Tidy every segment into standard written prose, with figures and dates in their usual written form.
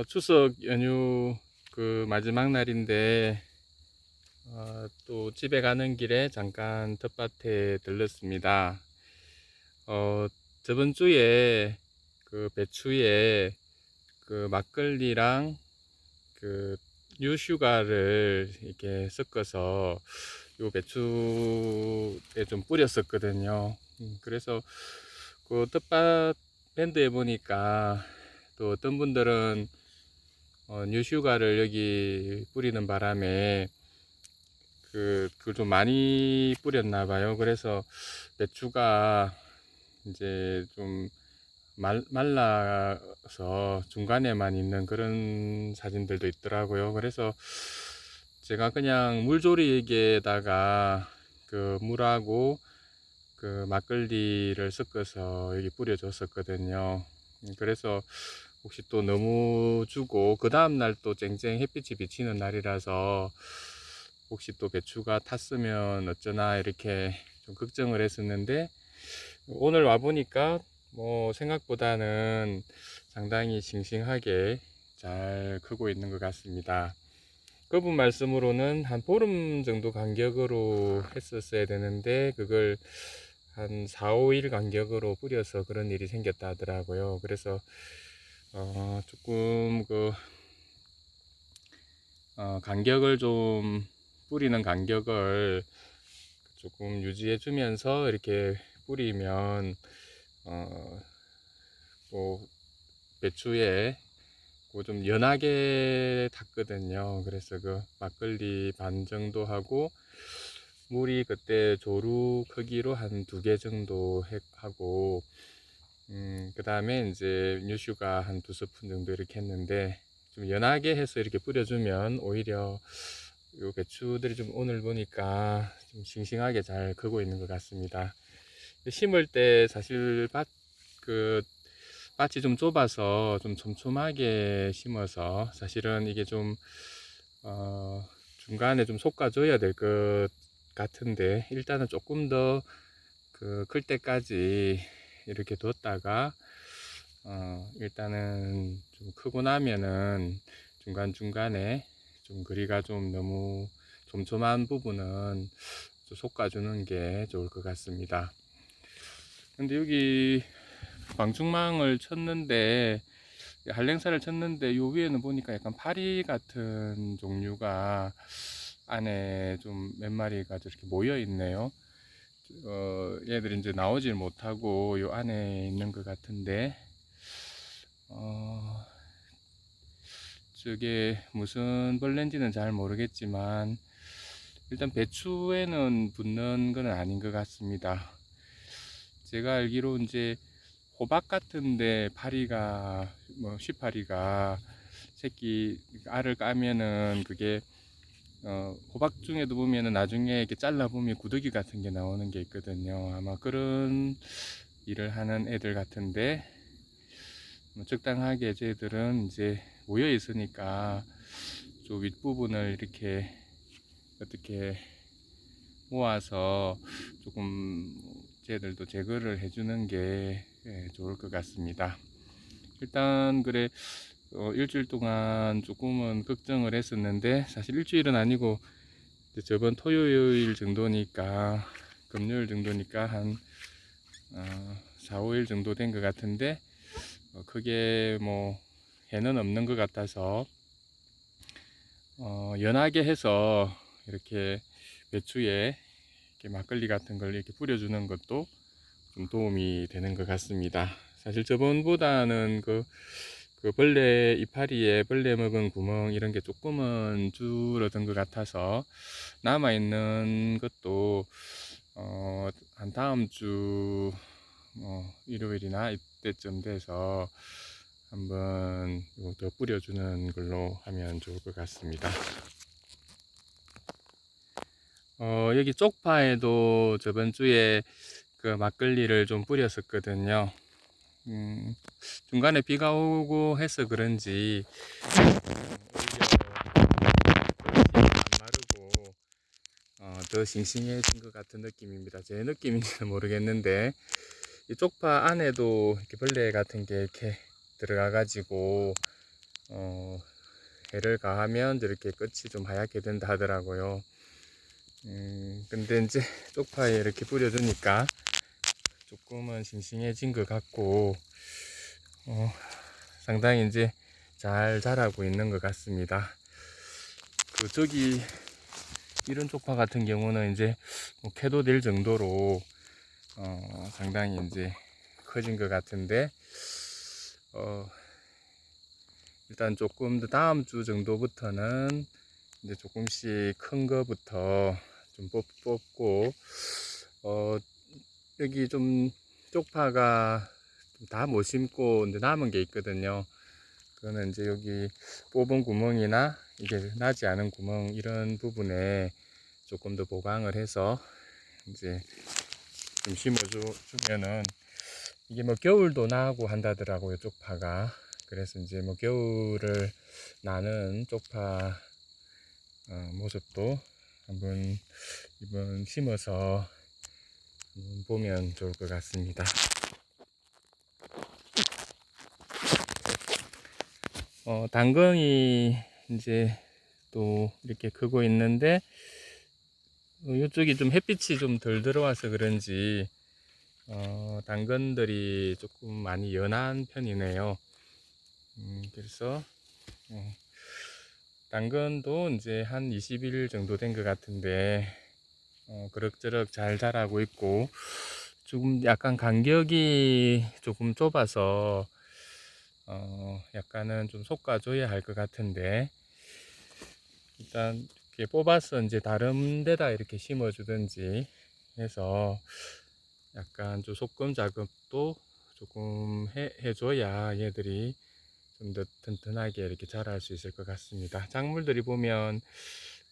추석 연휴 그 마지막 날인데, 또 집에 가는 길에 잠깐 텃밭에 들렀습니다. 어, 저번 주에 그 배추에 그 막걸리랑 그 유슈가를 이렇게 섞어서 요 배추에 좀 뿌렸었거든요. 그래서 그 텃밭 밴드에 보니까 또 어떤 분들은 뉴슈가를 여기 뿌리는 바람에 그걸 좀 많이 뿌렸나 봐요. 그래서 배추가 이제 좀 말라서 중간에만 있는 그런 사진들도 있더라고요. 그래서 제가 그냥 물조리기에다가 그 물하고 그 막걸리를 섞어서 여기 뿌려줬었거든요. 그래서 혹시 또 너무 주고 그 다음날 또 쨍쨍 햇빛이 비치는 날이라서 혹시 또 배추가 탔으면 어쩌나 이렇게 좀 걱정을 했었는데, 오늘 와보니까 뭐 생각보다는 상당히 싱싱하게 잘 크고 있는 것 같습니다. 그분 말씀으로는 한 보름 정도 간격으로 했었어야 되는데 그걸 한 4, 5일 간격으로 뿌려서 그런 일이 생겼다 하더라고요. 그래서 조금 간격을 좀, 뿌리는 간격을 조금 유지해 주면서 이렇게 뿌리면 뭐 배추에 좀 연하게 탔거든요. 그래서 그 막걸리 반 정도 하고 물이 그때 조루 크기로 한 2개 정도 하고, 그 다음에 이제 뉴슈가 한 2스푼 정도 이렇게 했는데, 좀 연하게 해서 이렇게 뿌려주면 오히려 요 배추들이 좀 오늘 보니까 좀 싱싱하게 잘 크고 있는 것 같습니다. 심을 때 사실 그 밭이 좀 좁아서 좀 촘촘하게 심어서 사실은 이게 좀 중간에 좀 솎아줘야 될 것 같은데, 일단은 조금 더 클 때까지 이렇게 뒀다가 일단은 좀 크고 나면은 중간중간에 좀 거리가 좀 너무 촘촘한 부분은 좀 솎아주는 게 좋을 것 같습니다. 근데 여기 방충망을 쳤는데, 한랭사를 쳤는데 요 위에는 보니까 약간 파리 같은 종류가 안에 좀 몇 마리가 저렇게 모여 있네요. 얘들이 이제 나오질 못하고 요 안에 있는 것 같은데, 어, 저게 무슨 벌레인지는 잘 모르겠지만 일단 배추에는 붙는 건 아닌 것 같습니다. 제가 알기로 이제 호박 같은데 파리가, 뭐 쉬파리가 새끼 알을 까면은 그게 호박 중에도 보면은 나중에 이렇게 잘라 보면 구더기 같은 게 나오는 게 있거든요. 아마 그런 일을 하는 애들 같은데, 뭐 적당하게 쟤들은 이제 모여 있으니까 저 윗부분을 이렇게 어떻게 모아서 조금 쟤들도 제거를 해주는 게 좋을 것 같습니다. 일단 그래, 일주일 동안 조금은 걱정을 했었는데, 사실 일주일은 아니고 저번 토요일 정도니까, 금요일 정도니까 한 4, 5일 정도 된 것 같은데, 크게 뭐 해는 없는 것 같아서 연하게 해서 이렇게 배추에 이렇게 막걸리 같은 걸 이렇게 뿌려주는 것도 좀 도움이 되는 것 같습니다. 사실 저번보다는 그 벌레 이파리에 벌레 먹은 구멍 이런 게 조금은 줄어든 것 같아서, 남아있는 것도 한 다음 주 일요일이나 이때쯤 돼서 한번 더 뿌려주는 걸로 하면 좋을 것 같습니다. 여기 쪽파에도 저번 주에 그 막걸리를 좀 뿌렸었거든요. 중간에 비가 오고 해서 그런지 오히려 안 마르고 더 싱싱해진 것 같은 느낌입니다. 제 느낌인지는 모르겠는데, 이 쪽파 안에도 이렇게 벌레 같은 게 이렇게 들어가 가지고 해를 가하면 이렇게 끝이 좀 하얗게 된다 하더라고요. 근데 이제 쪽파에 이렇게 뿌려주니까 조금은 싱싱해진 것 같고, 상당히 이제 잘 자라고 있는 것 같습니다. 저기 이런 쪽파 같은 경우는 이제 뭐 캐도 될 정도로 상당히 이제 커진 것 같은데, 일단 조금 더 다음 주 정도부터는 이제 조금씩 큰 거부터 좀 뽑고, 여기 좀 쪽파가 다 못 심고 이제 남은 게 있거든요. 그거는 이제 여기 뽑은 구멍이나 이게 나지 않은 구멍 이런 부분에 조금 더 보강을 해서 이제 좀 심어주면은 이게 뭐 겨울도 나고 한다더라고요, 쪽파가. 그래서 이제 뭐 겨울을 나는 쪽파 모습도 한번 이번 심어서 한번 보면 좋을 것 같습니다. 당근이 이제 또 이렇게 크고 있는데, 이쪽이 좀 햇빛이 좀 덜 들어와서 그런지 당근들이 조금 많이 연한 편이네요. 그래서 당근도 이제 한 20일 정도 된 것 같은데 그럭저럭 잘 자라고 있고, 조금 약간 간격이 조금 좁아서 약간은 좀 솎아줘야 할 것 같은데, 일단 이렇게 뽑아서 이제 다른 데다 이렇게 심어주든지 해서 약간 좀 소금 작업도 조금 해줘야 얘들이 좀 더 튼튼하게 이렇게 자랄 수 있을 것 같습니다. 작물들이 보면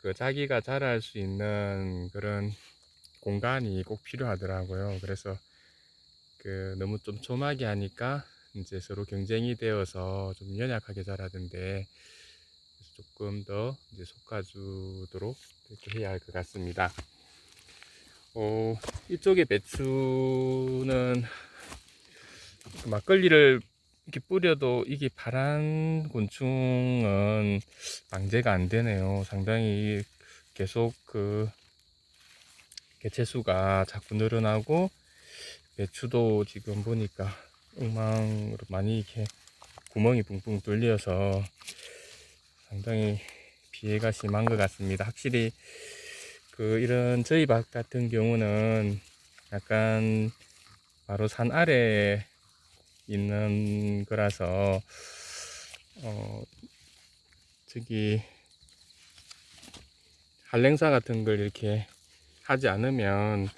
그 자기가 자랄 수 있는 그런 공간이 꼭 필요하더라고요. 그래서 그 너무 좀 촘하게 하니까 이제 서로 경쟁이 되어서 좀 연약하게 자라던데, 조금 더 이제 솎아주도록 이렇게 해야 할 것 같습니다. 이쪽에 배추는 막걸리를 이렇게 뿌려도 이게 파란 곤충은 방제가 안 되네요. 상당히 계속 그 개체수가 자꾸 늘어나고, 배추도 지금 보니까 엉망으로 많이 이렇게 구멍이 붕붕 뚫려서 상당히 피해가 심한 것 같습니다. 확실히 이런 저희 밭 같은 경우는 약간 바로 산 아래에 있는 거라서 저기 한랭사 같은 걸 이렇게 하지 않으면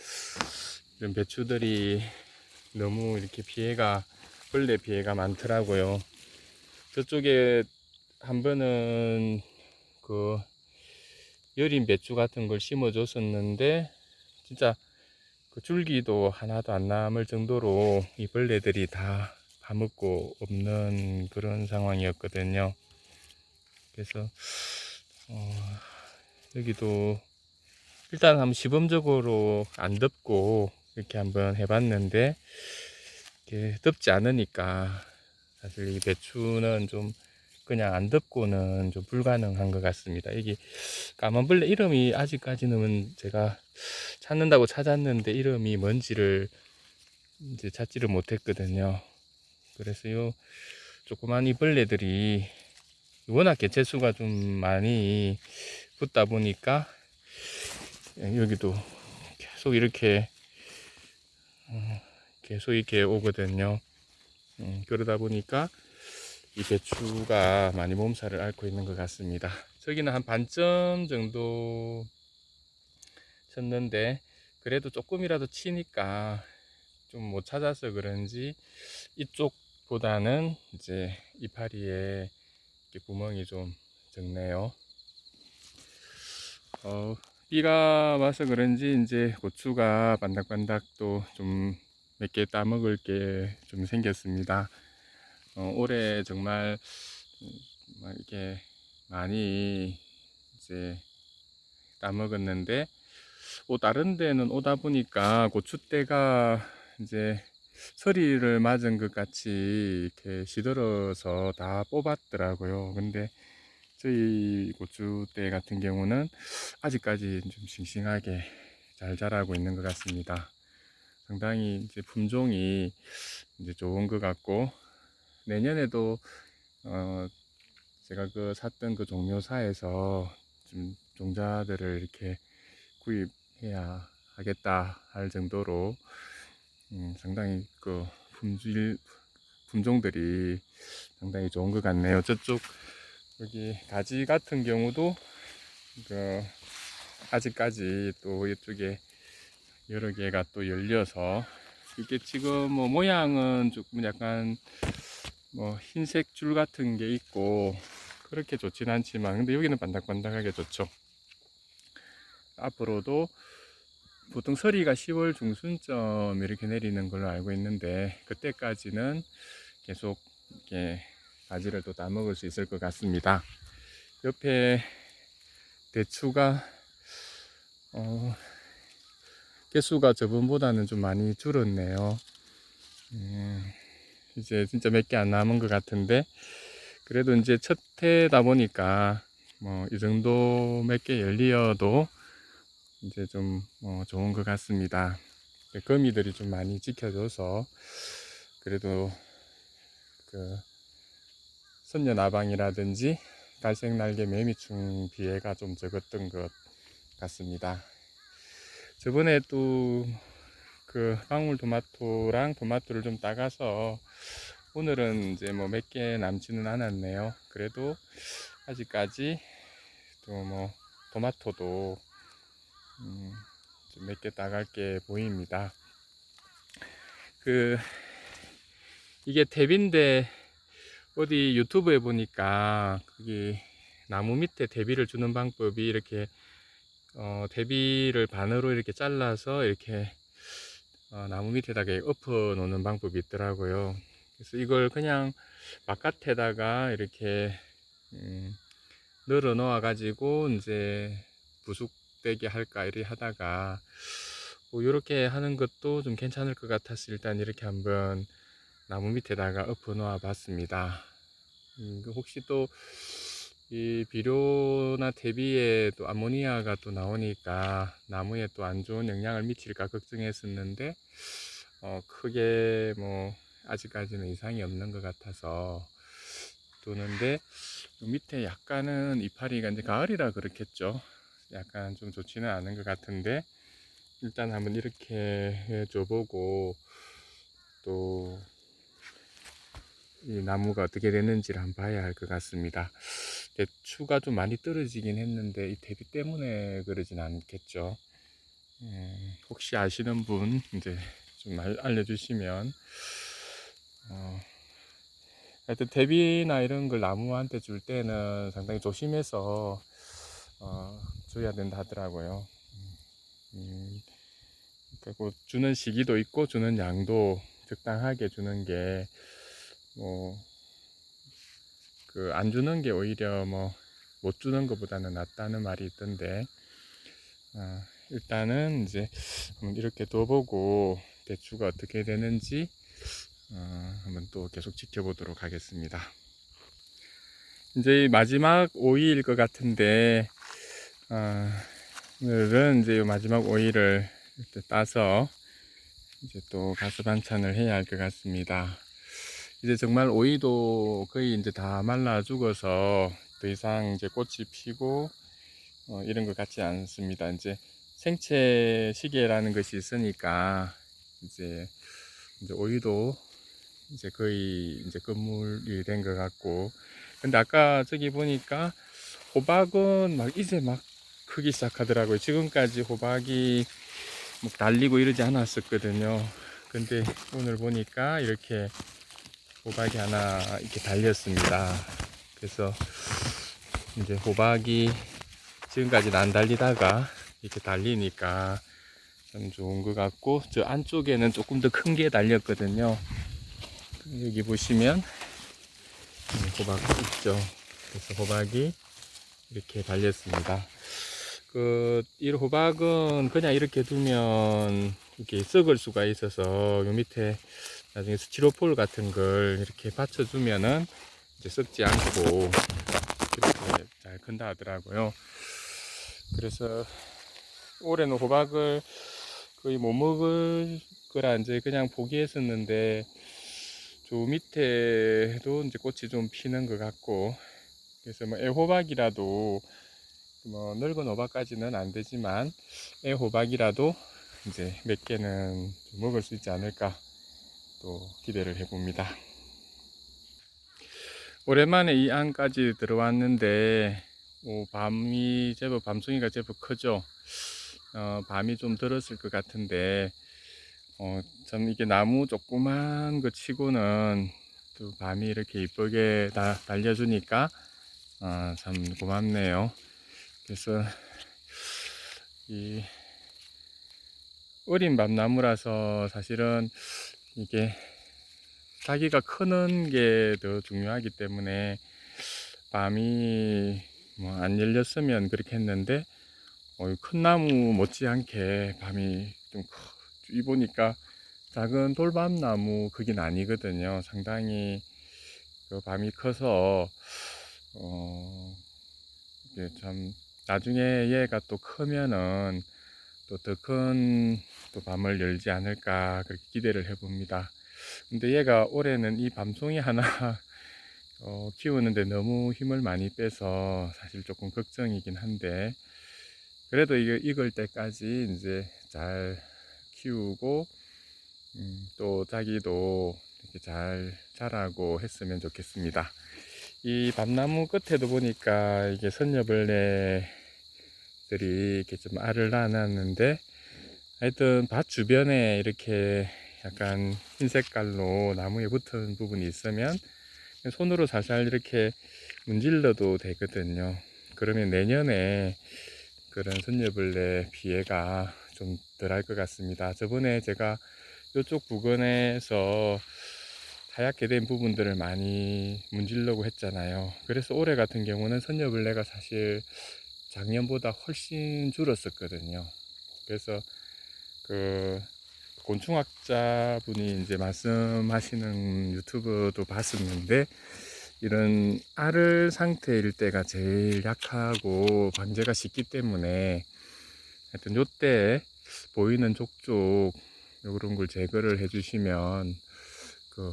이런 배추들이 너무 이렇게 벌레 피해가 많더라고요. 저쪽에 한 번은 그 여린 배추 같은 걸 심어 줬었는데, 진짜 그 줄기도 하나도 안 남을 정도로 이 벌레들이 다 파먹고 없는 그런 상황이었거든요. 그래서 여기도 일단 한번 시범적으로 안 덮고 이렇게 한번 해봤는데, 이렇게 덮지 않으니까 사실 이 배추는 좀 그냥 안 덮고는 좀 불가능한 것 같습니다. 이게 까만벌레 이름이 아직까지는 제가 찾는다고 찾았는데 이름이 뭔지를 이제 찾지를 못했거든요. 그래서 요 조그만 이 벌레들이 워낙 개체수가 좀 많이 붙다 보니까 여기도 계속 이렇게 오거든요. 그러다 보니까 이 배추가 많이 몸살을 앓고 있는 것 같습니다. 저기는 한 반점 정도 쳤는데, 그래도 조금이라도 치니까 좀 못 찾아서 그런지 이쪽보다는 이제 이파리에 구멍이 좀 적네요. 비가 와서 그런지 이제 고추가 반닥반닥 또 좀 몇 개 따먹을 게 좀 생겼습니다. 올해 정말 이렇게 많이 이제 따먹었는데, 다른 데는 오다 보니까 고추대가 이제 서리를 맞은 것 같이 이렇게 시들어서 다 뽑았더라고요. 근데 저희 고추대 같은 경우는 아직까지 좀 싱싱하게 잘 자라고 있는 것 같습니다. 상당히 이제 품종이 이제 좋은 것 같고, 내년에도 제가 그 샀던 그 종묘사에서 좀 종자들을 이렇게 구입해야 하겠다 할 정도로 상당히 그 품종들이 상당히 좋은 것 같네요. 저쪽 여기 가지 같은 경우도 그 아직까지 또 이쪽에 여러 개가 또 열려서, 이게 지금 뭐 모양은 조금 약간 뭐 흰색 줄 같은 게 있고 그렇게 좋진 않지만, 근데 여기는 반짝반짝하게 좋죠. 앞으로도 보통 서리가 10월 중순쯤 이렇게 내리는 걸로 알고 있는데, 그때까지는 계속 이렇게 가지를 또 따먹을 수 있을 것 같습니다. 옆에 대추가 개수가 저번보다는 좀 많이 줄었네요. 이제 진짜 몇 개 안 남은 것 같은데, 그래도 이제 첫 해다 보니까 뭐 이 정도 몇 개 열리어도 이제 좀 좋은 것 같습니다. 거미들이 좀 많이 지켜줘서 그래도 그 선녀나방이라든지 갈색날개 매미충 피해가 좀 적었던 것 같습니다. 저번에 또 그 방울토마토랑 토마토를 좀 따가서 오늘은 이제 뭐 몇 개 남지는 않았네요. 그래도 아직까지 또 뭐 토마토도 좀 몇 개 따갈 게 보입니다. 이게 대비인데, 어디 유튜브에 보니까 거기 나무 밑에 대비를 주는 방법이 이렇게 대비를 반으로 이렇게 잘라서 이렇게 나무 밑에다가 엎어 놓는 방법이 있더라고요. 그래서 이걸 그냥 바깥에다가 이렇게 널어 놓아 가지고 이제 부숙되게 할까 이렇게 하다가 이렇게 하는 것도 좀 괜찮을 것 같아서 일단 이렇게 한번 나무 밑에다가 엎어 놓아 봤습니다. 혹시 또 이 비료나 대비에 또 아모니아가 또 나오니까 나무에 또 안 좋은 영향을 미칠까 걱정했었는데, 크게 뭐 아직까지는 이상이 없는 것 같아서 두는데, 밑에 약간은 이파리가 이제 가을이라 그렇겠죠. 약간 좀 좋지는 않은 것 같은데, 일단 한번 이렇게 해줘 보고 또 이 나무가 어떻게 됐는지를 한번 봐야 할 것 같습니다. 대추가 좀 많이 떨어지긴 했는데 이 대비 때문에 그러진 않겠죠. 혹시 아시는 분 이제 좀 알려주시면. 하여튼 대비나 이런 걸 나무한테 줄 때는 상당히 조심해서 줘야 된다 하더라고요. 그리고 주는 시기도 있고 주는 양도 적당하게 주는 게 뭐 안 주는 게 오히려 뭐 못 주는 것보다는 낫다는 말이 있던데, 일단은 이제 한번 이렇게 둬보고 대추가 어떻게 되는지 한번 또 계속 지켜보도록 하겠습니다. 이제 마지막 오이일 것 같은데, 오늘은 이제 마지막 오이를 이렇게 따서 이제 또 가스 반찬을 해야 할 것 같습니다. 이제 정말 오이도 거의 이제 다 말라 죽어서 더 이상 이제 꽃이 피고 이런 것 같지 않습니다. 이제 생채 시기라는 것이 있으니까 이제 오이도 이제 거의 이제 끝물이 된 것 같고, 근데 아까 저기 보니까 호박은 막 이제 막 크기 시작하더라고요. 지금까지 호박이 뭐 달리고 이러지 않았었거든요. 근데 오늘 보니까 이렇게 호박이 하나 이렇게 달렸습니다. 그래서 이제 호박이 지금까지는 안 달리다가 이렇게 달리니까 참 좋은 것 같고, 저 안쪽에는 조금 더 큰 게 달렸거든요. 여기 보시면 호박 있죠. 그래서 호박이 이렇게 달렸습니다. 이 호박은 그냥 이렇게 두면 이렇게 썩을 수가 있어서 요 밑에 나중에 스티로폴 같은 걸 이렇게 받쳐주면은 이제 썩지 않고 이렇게 잘 큰다 하더라고요. 그래서 올해는 호박을 거의 못 먹을 거라 이제 그냥 포기했었는데, 저 밑에도 이제 꽃이 좀 피는 것 같고, 그래서 뭐 애호박이라도, 뭐 늙은 호박까지는 안 되지만 애호박이라도 이제 몇 개는 좀 먹을 수 있지 않을까 또 기대를 해봅니다. 오랜만에 이 안까지 들어왔는데 밤이 제법, 밤송이가 제법 크죠. 밤이 좀 들었을 것 같은데, 참 이게 나무 조그만 거 치고는 또 밤이 이렇게 이쁘게 달려주니까 참 고맙네요. 그래서 이 어린 밤나무라서 사실은 이게 자기가 크는 게 더 중요하기 때문에, 밤이 뭐 안 열렸으면 그렇게 했는데 큰 나무 못지않게 밤이 좀 이 보니까 작은 돌밤나무 크긴 아니거든요. 상당히 그 밤이 커서 이게 참 나중에 얘가 또 크면은 또 더 큰 또 밤을 열지 않을까 그렇게 기대를 해봅니다. 근데 얘가 올해는 이 밤송이 하나 키우는데 너무 힘을 많이 빼서 사실 조금 걱정이긴 한데, 그래도 이거 익을 때까지 이제 잘 키우고 또 자기도 이렇게 잘 자라고 했으면 좋겠습니다. 이 밤나무 끝에도 보니까 이게 선녀벌레들이 이렇게 좀 알을 낳았는데, 하여튼 밭 주변에 이렇게 약간 흰 색깔로 나무에 붙은 부분이 있으면 손으로 살살 이렇게 문질러도 되거든요. 그러면 내년에 그런 선녀벌레 피해가 좀 덜할 것 같습니다. 저번에 제가 이쪽 부근에서 하얗게 된 부분들을 많이 문지르려고 했잖아요. 그래서 올해 같은 경우는 선녀벌레가 사실 작년보다 훨씬 줄었었거든요. 그래서 그 곤충학자분이 이제 말씀하시는 유튜브도 봤었는데, 이런 알을 상태일 때가 제일 약하고 방제가 쉽기 때문에 하여튼 요때 보이는 족족 요런 걸 제거를 해 주시면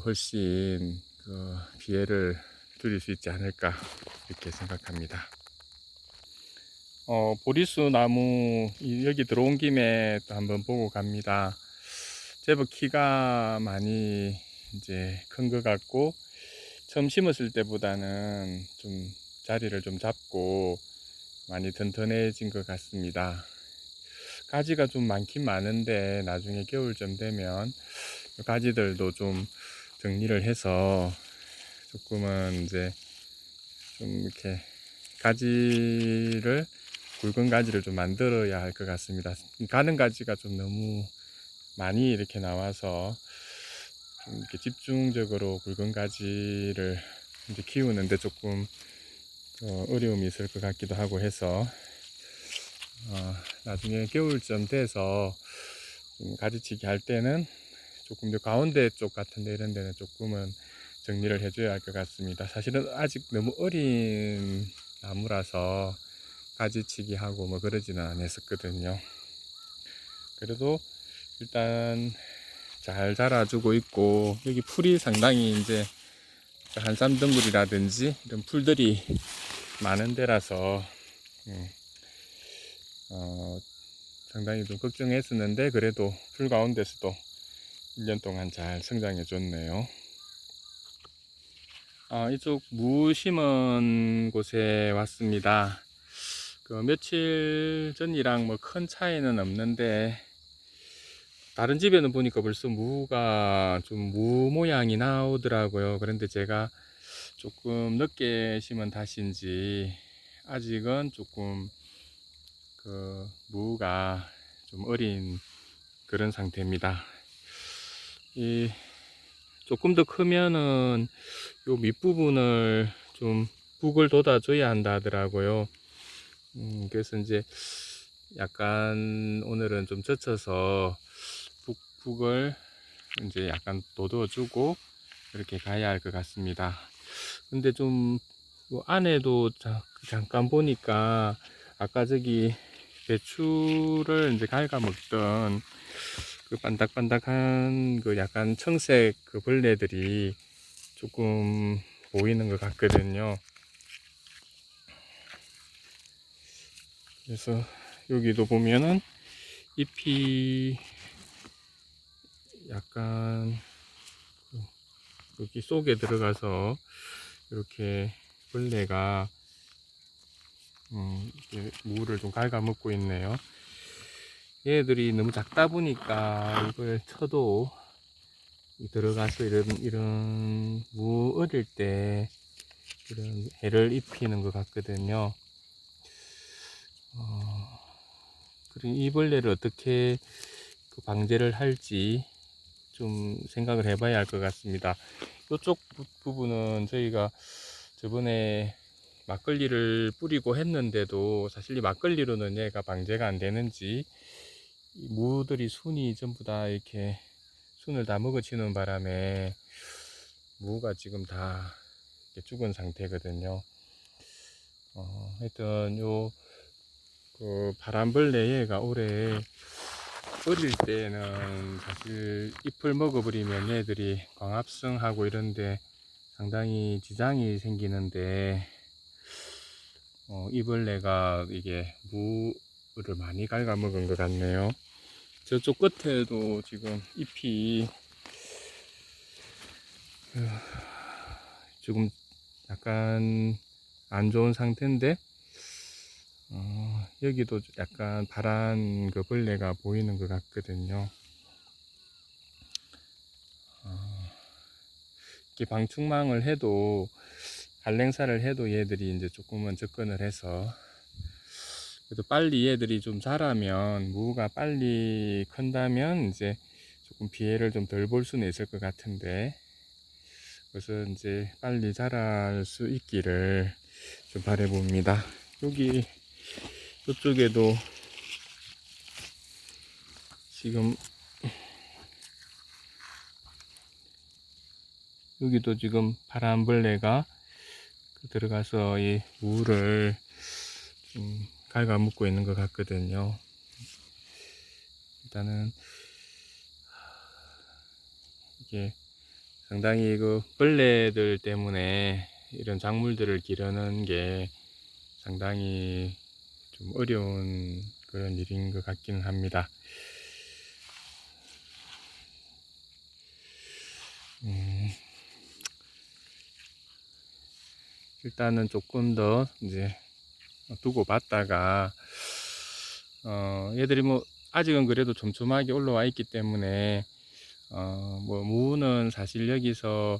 훨씬 피해를 줄일 수 있지 않을까 이렇게 생각합니다. 보리수 나무 여기 들어온 김에 또 한번 보고 갑니다. 제법 키가 많이 이제 큰 것 같고, 처음 심었을 때보다는 좀 자리를 좀 잡고 많이 튼튼해진 것 같습니다. 가지가 좀 많긴 많은데 나중에 겨울쯤 되면 가지들도 좀 정리를 해서 조금은 이제 좀 이렇게 가지를, 굵은 가지를 좀 만들어야 할 것 같습니다. 가는 가지가 좀 너무 많이 이렇게 나와서 좀 이렇게 집중적으로 굵은 가지를 이제 키우는데 조금 어려움이 있을 것 같기도 하고 해서 나중에 겨울쯤 돼서 가지치기 할 때는 조금 더 가운데 쪽 같은 데 이런 데는 조금은 정리를 해줘야 할 것 같습니다. 사실은 아직 너무 어린 나무라서 가지치기 하고 뭐 그러지는 않았었거든요. 그래도 일단 잘 자라주고 있고, 여기 풀이 상당히 이제 한삼덩굴이라든지 이런 풀들이 많은 데라서 상당히 좀 걱정했었는데, 그래도 풀 가운데서도 1년 동안 잘 성장해 줬네요. 이쪽 무 심은 곳에 왔습니다. 며칠 전이랑 뭐 큰 차이는 없는데, 다른 집에는 보니까 벌써 무가 좀 무 모양이 나오더라고요. 그런데 제가 조금 늦게 심은 탓인지 아직은 조금 무가 좀 어린 그런 상태입니다. 조금 더 크면은 요 밑부분을 좀 북을 돋아줘야 한다 하더라고요. 그래서 이제 약간 오늘은 좀 젖혀서 북을 이제 약간 돋워주고 그렇게 가야 할 것 같습니다. 근데 좀 뭐 안에도 잠깐 보니까 아까 저기 배추를 이제 갉아 먹던 그 반딱반딱한 그 약간 청색 그 벌레들이 조금 보이는 것 같거든요. 그래서 여기도 보면은 잎이 약간 여기 속에 들어가서 이렇게 벌레가 이렇게 무를 좀 갉아먹고 있네요. 얘들이 너무 작다 보니까 이걸 쳐도 들어가서 이런 무 어릴 때 이런 해를 입히는 것 같거든요. 그리고 이 벌레를 어떻게 방제를 할지 좀 생각을 해봐야 할 것 같습니다. 이쪽 부분은 저희가 저번에 막걸리를 뿌리고 했는데도 사실 이 막걸리로는 얘가 방제가 안 되는지 이 무들이 순이 전부 다 이렇게 순을 다 먹어치는 바람에 무가 지금 다 죽은 상태거든요. 하여튼 그 바람벌레 얘가 올해 어릴 때는 사실 잎을 먹어버리면 얘들이 광합성하고 이런데 상당히 지장이 생기는데 이 벌레가 이게 무를 많이 갉아먹은 것 같네요. 저쪽 끝에도 지금 잎이 지금 약간 안 좋은 상태인데 여기도 약간 파란 그 벌레가 보이는 것 같거든요. 이렇게 방충망을 해도 한랭사를 해도 얘들이 이제 조금은 접근을 해서 그래도 빨리 얘들이 좀 자라면 무가 빨리 큰다면 이제 조금 피해를 좀 덜 볼 수는 있을 것 같은데 그래서 이제 빨리 자랄 수 있기를 좀 바라봅니다. 여기 이쪽에도 지금 여기도 지금 파란벌레가 들어가서 이 무를 좀 갉아먹고 있는 것 같거든요. 일단은 이게 상당히 그 벌레들 때문에 이런 작물들을 기르는 게 상당히 좀 어려운 그런 일인 것 같기는 합니다. 일단은 조금 더 이제 두고 봤다가 얘들이 뭐 아직은 그래도 촘촘하게 올라와 있기 때문에 뭐 무는 사실 여기서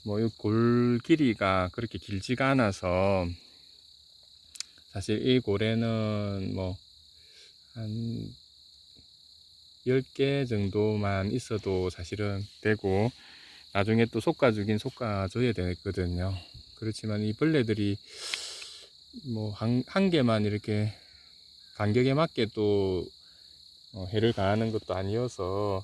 뭐 골 길이가 그렇게 길지가 않아서 사실 이 고래는 뭐 한 10개 정도만 있어도 사실은 되고 나중에 또 솎아주긴 솎아줘야 되거든요. 그렇지만 이 벌레들이 뭐 한 개만 이렇게 간격에 맞게 또 해를 가하는 것도 아니어서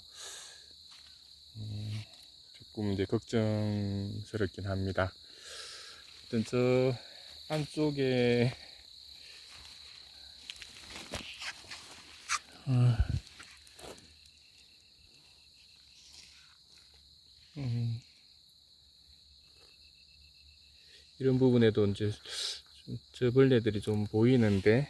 조금 이제 걱정스럽긴 합니다. 일단 저 안쪽에 이런 부분에도 이제 저 벌레들이 좀 보이는데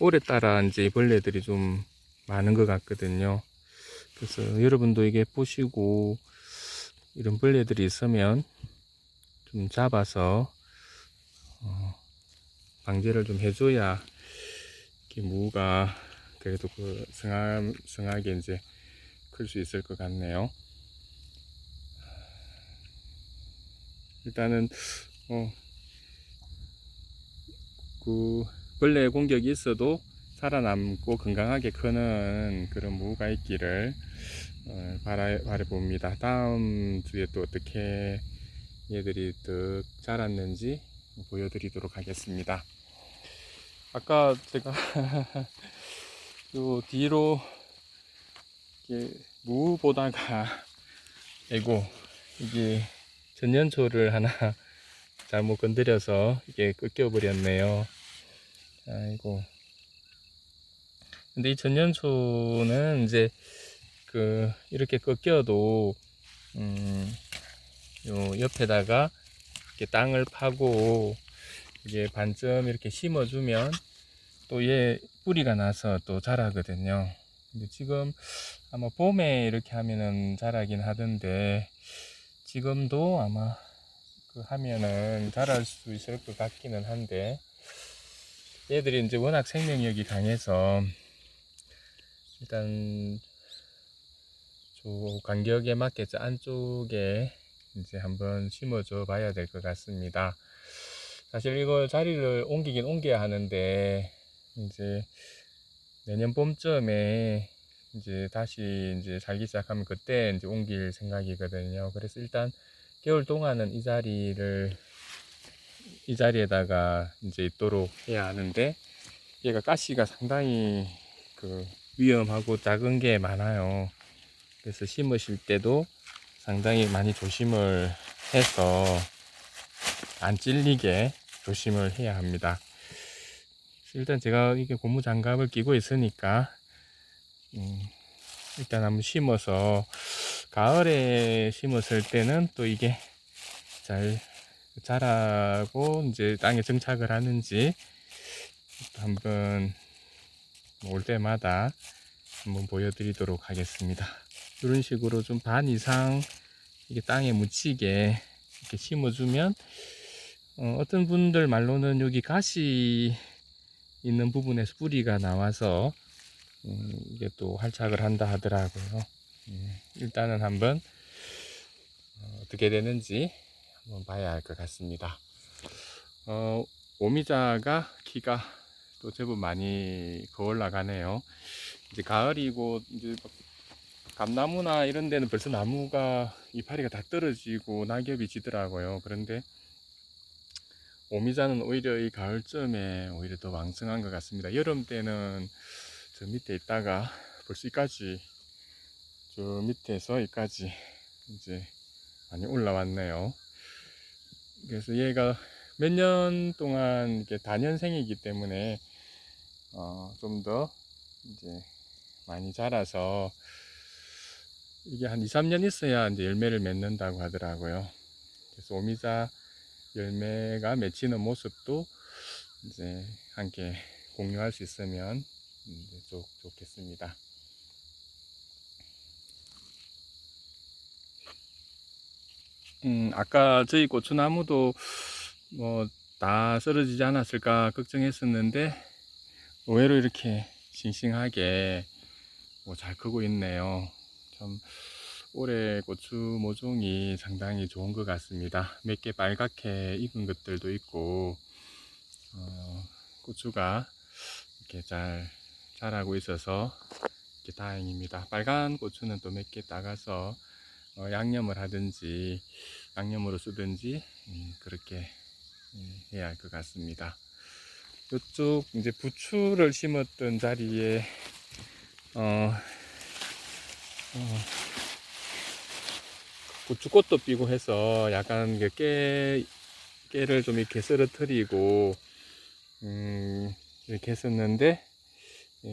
올해 따라 이제 벌레들이 좀 많은 것 같거든요. 그래서 여러분도 이게 보시고 이런 벌레들이 있으면 좀 잡아서 방제를 좀 해줘야 이렇게 무가 그래도 그 성하게 이제 클 수 있을 것 같네요. 일단은 그 벌레 공격이 있어도 살아남고 건강하게 크는 그런 무가 있기를 바라봅니다. 다음 주에 또 어떻게 얘들이 더 자랐는지 보여드리도록 하겠습니다. 아까 제가 요 뒤로 이렇게 무 보다가 아이고 이게 전년초를 하나 잘못 건드려서 이게 꺾여 버렸네요. 아이고. 근데 이 전년초는 이제 이렇게 꺾여도 요 옆에다가 이렇게 땅을 파고 이게 반쯤 이렇게 심어주면 또 얘 뿌리가 나서 또 자라거든요. 근데 지금 아마 봄에 이렇게 하면은 자라긴 하던데 지금도 아마 하면은 자랄 수 있을 것 같기는 한데 얘들이 이제 워낙 생명력이 강해서 일단 저 간격에 맞게 저 안쪽에 이제 한번 심어줘 봐야 될 것 같습니다. 사실 이거 자리를 옮기긴 옮겨야 하는데 이제 내년 봄쯤에 이제 다시 이제 살기 시작하면 그때 이제 옮길 생각이거든요. 그래서 일단 겨울 동안은 이 자리에다가 이제 있도록 해야 하는데 얘가 가시가 상당히 위험하고 작은 게 많아요. 그래서 심으실 때도 상당히 많이 조심을 해서 안 찔리게 조심을 해야 합니다. 일단 제가 이게 고무장갑을 끼고 있으니까 일단 한번 심어서 가을에 심었을 때는 또 이게 잘 자라고 이제 땅에 정착을 하는지 한번 올 때마다 한번 보여드리도록 하겠습니다. 이런 식으로 좀 반 이상 이게 땅에 묻히게 이렇게 심어주면 어떤 분들 말로는 여기 가시 있는 부분에서 뿌리가 나와서 이게 또 활착을 한다 하더라고요. 일단은 한번 어떻게 되는지 한번 봐야 할 것 같습니다. 오미자가 키가 또 제법 많이 거올라가네요. 이제 가을이고 이제 감나무나 이런 데는 벌써 나무가 이파리가 다 떨어지고 낙엽이 지더라고요. 그런데 오미자는 오히려 이 가을쯤에 오히려 더 왕성한 것 같습니다. 여름 때는 저 밑에 있다가 벌써 이까지 저 밑에서 여기까지 이제 많이 올라왔네요. 그래서 얘가 몇 년 동안 이렇게 다년생이기 때문에 좀 더 이제 많이 자라서 이게 한 2, 3년 있어야 이제 열매를 맺는다고 하더라고요. 그래서 오미자 열매가 맺히는 모습도 이제 함께 공유할 수 있으면 좋겠습니다. 아까 저희 고추나무도 뭐 다 쓰러지지 않았을까 걱정했었는데 의외로 이렇게 싱싱하게 잘 크고 있네요. 참 올해 고추 모종이 상당히 좋은 것 같습니다. 몇 개 빨갛게 익은 것들도 있고 고추가 이렇게 잘 자라고 있어서 이렇게 다행입니다. 빨간 고추는 또 몇 개 따가서 양념을 하든지 양념으로 쓰든지 그렇게 해야 할 것 같습니다. 이쪽 이제 부추를 심었던 자리에 고추꽃도 피고 해서 약간 깨를 좀 이렇게 쓰러뜨리고 이렇게 했었는데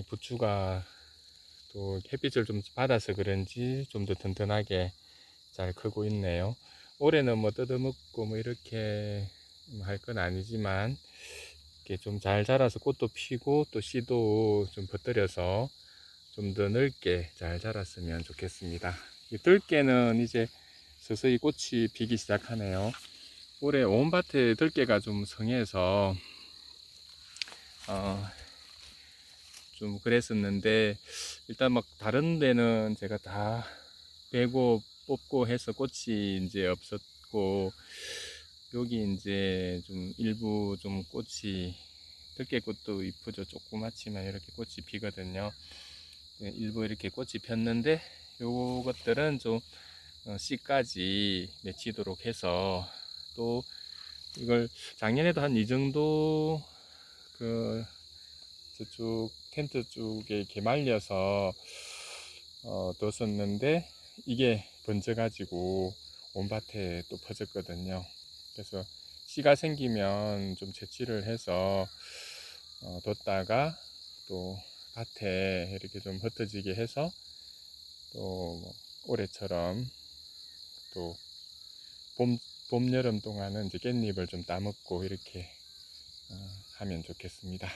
부추가 또 햇빛을 좀 받아서 그런지 좀 더 튼튼하게 잘 크고 있네요. 올해는 뭐 뜯어먹고 뭐 이렇게 할 건 아니지만 이렇게 좀 잘 자라서 꽃도 피고 또 씨도 좀 퍼뜨려서 좀 더 넓게 잘 자랐으면 좋겠습니다. 이 들깨는 이제 서서히 꽃이 피기 시작하네요. 올해 온 밭에 들깨가 좀 성해서 좀 그랬었는데 일단 막 다른 데는 제가 다 베고 뽑고 해서 꽃이 이제 없었고 여기 이제 좀 일부 좀 꽃이 들깨꽃도 이쁘죠. 조그맣지만 이렇게 꽃이 피거든요. 일부 이렇게 꽃이 폈는데 요것들은 좀 씨까지 맺히도록 해서 또 이걸 작년에도 한 이 정도 저쪽 텐트 쪽에 이렇게 말려서 뒀었는데 이게 번져가지고 온 밭에 또 퍼졌거든요. 그래서 씨가 생기면 좀 채취를 해서 뒀다가 또 밭에 이렇게 좀 흩어지게 해서 또뭐 올해처럼 또 봄, 여름 동안은 이제 깻잎을 좀 따먹고 이렇게 하면 좋겠습니다.